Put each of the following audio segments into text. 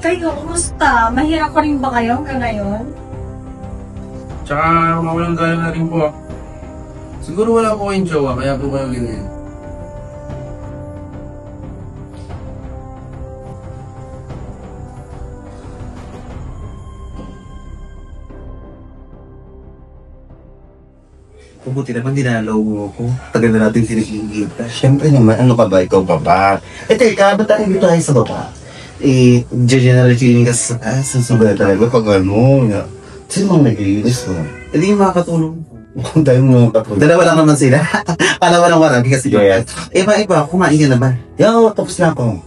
Kayo, kumusta? Mahirap pa rin ba kayo hanggang ngayon? Tsaka mawalang galang na rin po. Siguro wala po kayong jowa, kaya po kayo ganyan. Mabuti naman dinalaw mo ako. Tagal na natin sinikikita. Siyempre naman, ano pa ba? Ikaw pa ba? Teka, ba't tayo dito tayo sa baba? General feeling kasi sa taas. Ba talaga pag ano? Sino mang nag-iinis mo? Hindi yung makakatulong. Kung tayo mo katulad. Dalawa lang naman sila. Kala mo lang marami kasi. Yes. Iba, kumain ka na ba? Yo, tapos na ako.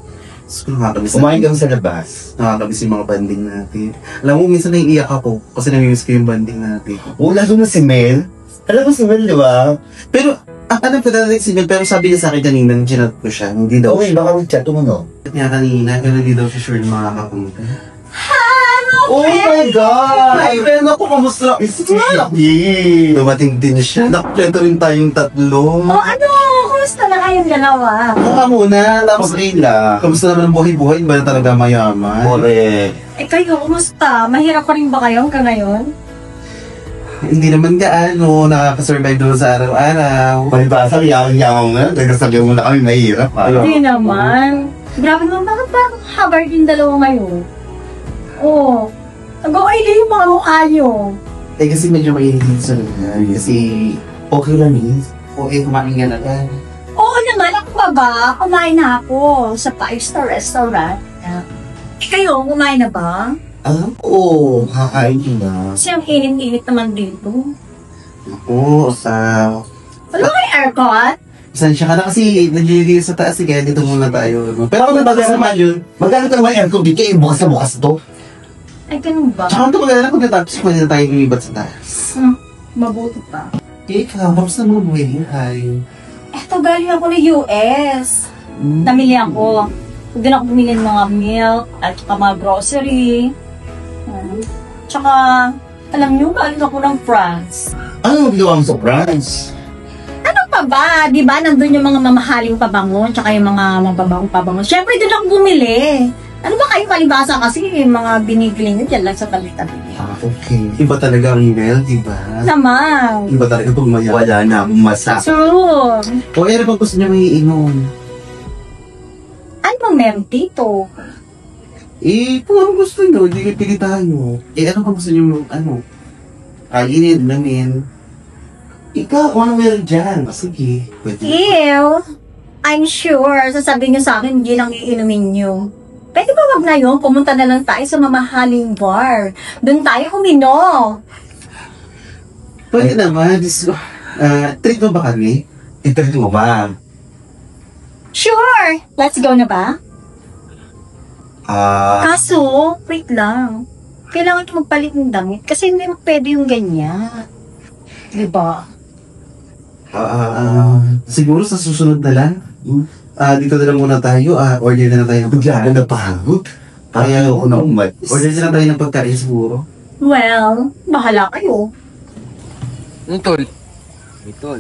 Nakakamiss Kumain kami sa labas. Nakakamiss yung mga banding natin. Alam mo, minsan naiiyak ako kasi namimiss ko yung banding natin. Lalo na si Mel. Alam mo si Mel, di ba? Pero, alam ko dati si Mel, pero sabi niya sa akin kanina, nung chinat ko siya, hindi daw Okay, baka mag-chat mo, no? niya kanina, pero hindi daw siya sure na makakapunta. Oh my God! Ay, Ben, ako, kamusta? Dumating din siya. Nakapleto rin tayong tatlo. O ano? Kumusta na kayong dalawa? Mukha muna, tapos Okay lang. kamusta naman ang buhay-buhay? Ba na talaga mayaman? Correct. Kayo, kumusta? Mahirap pa rin ba kayo hanggang ngayon? Hindi naman gaano, nakakasurvive doon sa araw-araw. Palibasa, yaman-yaman na. Nagkasagyan mo na kami, mahirap. Hindi naman. Grabe naman, bakit parang haggard yung dalawa ngayon? Oo. Nag-o-ay yung mga mukha nyo. Kasi medyo mainit sa lugar. Kasi okay lang okay, kumain ka na lang. Oo naman, ako ba? Kumain na ako sa 5-star restaurant. Kayo, kumain na ba? Alam ko, kakain na. Kasi ang init-init naman dito. Oo, Wala kayo aircon? Pasensya ka na kasi nagigil sa taas, kaya dito muna tayo. Pero kung natagas naman yun, Magkano ka naman aircon dito? Bukas na bukas to. Ay, ganun ba? tsaka ito maganda kung natapos, pwede na tayo lumibat sa taas. Mabuti pa. Ikaw, kamusta mga buhay? Eto, galing ako ng US. Namili ako. Doon ako bumili ng mga milk at saka mga grocery. Tsaka, alam nyo, galing ako ng France. Ano ang ginawa mo sa France? Ano pa ba? Di ba, nandun yung mga mamahaling pabango tsaka yung mga mababang pabango. Siyempre, doon ako bumili. Ano ba kayo palibasa kasi yung mga binibili nyo dyan lang sa tabi-tabi. Okay. Iba talaga ang email, di ba? Naman. Iba talaga pag mayaman. Wala na akong masa. True. O ano bang gusto niya may iinom? Ano bang meron dito? Kung ano gusto niyo, hindi kayo pili tayo. Ano bang gusto niyo, kainin, namin. Ikaw, kung ano meron dyan. Sige, pwede. Ew. I'm sure, sasabihin nyo sa akin, hindi lang iinumin nyo. Pwede ba wag na yun? Pumunta na lang tayo sa mamahaling bar. Doon tayo uminom. Pwede naman. Treat mo ba kami? Ito mo ba? Sure! Let's go na ba? Kaso, wait lang. Kailangan ko magpalit ng damit kasi hindi mo pwede yung ganyan. Diba? Siguro sa susunod na lang. Dito na lang muna tayo. Order na lang tayo ng Bigla na napagod. Kaya Ako na umat. Order na lang tayo ng pagkain siguro. Well, bahala kayo. Ano, tol? Hey, tol.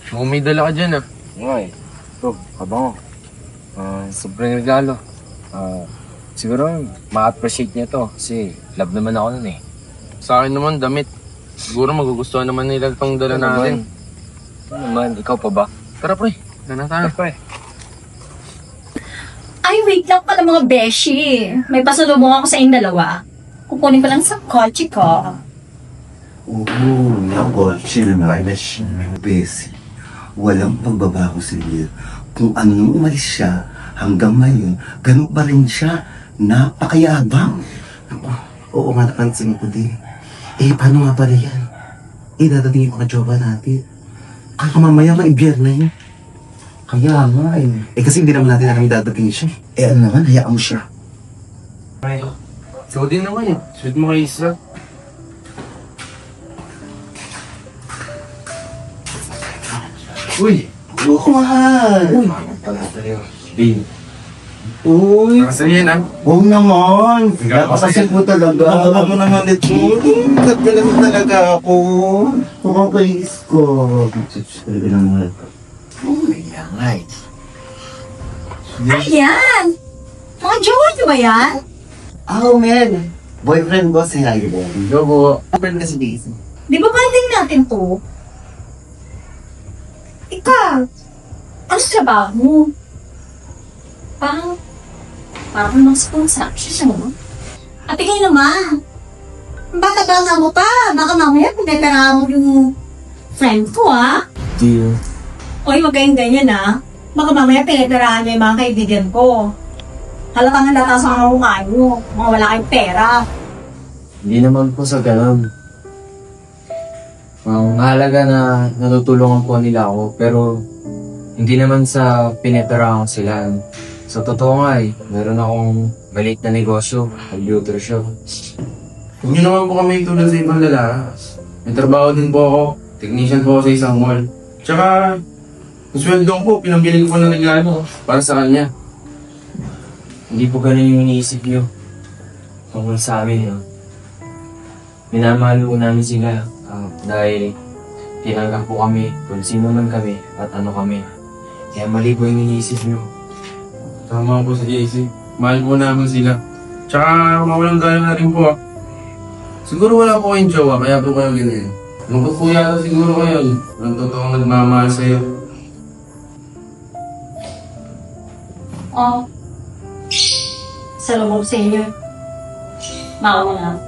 Mukhang may dala ka dyan, Ngay, ito, kabango. Sobrang regalo. Siguro, ma-appreciate niya to kasi love naman ako nun eh. Sa akin naman, damit. Siguro magugustuhan naman nila itong dala natin. Ano naman, ikaw pa ba? Tara, pre. Dala tayo. Ay, wait lang pala mga beshi. May pasalubong ako sa inyong dalawa. Kukunin ko lang sa kotse ko. Nako, sino na kayo na siya. Busy. Walang pagbabago si Will. Kung ano nung umalis siya, hanggang ngayon, ganun pa rin siya. Napakayabang. Oo nga, napansin ko din. Paano nga pala yan? Dadating yung mga jowa natin. Mamaya maibiyar na yun. Kaya nga Kasi hindi naman natin alam dadating siya. ano naman, hayaan mo siya. Pre. Ikaw din naman eh. Sweet mo kay Isra. Uy! Oo, mahal. Uy! Pala tayo. Bin. Uy, Nakasayin huwag naman. Napakasin mo talaga. Baka mo naman ito. Nagkalang talaga ako. Mukhang kais ko. Sabi ng mahal. Ayan! Mga jowa niyo ba yan? Oh, man. Boyfriend ko si Hyden. Hello po. Boyfriend ko si Daisy. Di ba banding natin to? Ikaw, ano sa trabaho mo? Parang mga construction mo. Ate kayo naman. Bata-bata mo pa. Baka mamaya pinatara mo yung friend ko, ha? Deal. Oy, wag kayong ganyan, ha? Baka mamaya pinatarahan niyo yung mga kaibigan ko. Halatang halata sa mga mukha mo. Mga wala kayong pera. Hindi naman po sa ganun. Ang mahalaga na natutulungan po nila ako, pero hindi naman sa piniperahan sila. Sa totoo nga meron akong maliit na negosyo, computer shop. Huwag niyo naman po kami tulad sa ibang lalakas. May trabaho din po ako. Technician po ako sa isang mall. Tsaka, yung sweldo ko, pinambili ko po ng regalo para sa kanya. Hindi po ganun yung iniisip niyo. Tungkol sa amin, no? Minamahal po namin sila dahil tinanggap po kami kung sino man kami at ano kami. Kaya mali po yung iniisip niyo. Tama po si JC. Mahal po namin sila. Tsaka, mawalang galang na rin po. Siguro wala po kayong jowa, kaya po kayo ganyan. Lungkot po yata siguro kayo. Ang totoong nagmamahal sa'yo. Oh. Salamat sa inyo. Makaw na.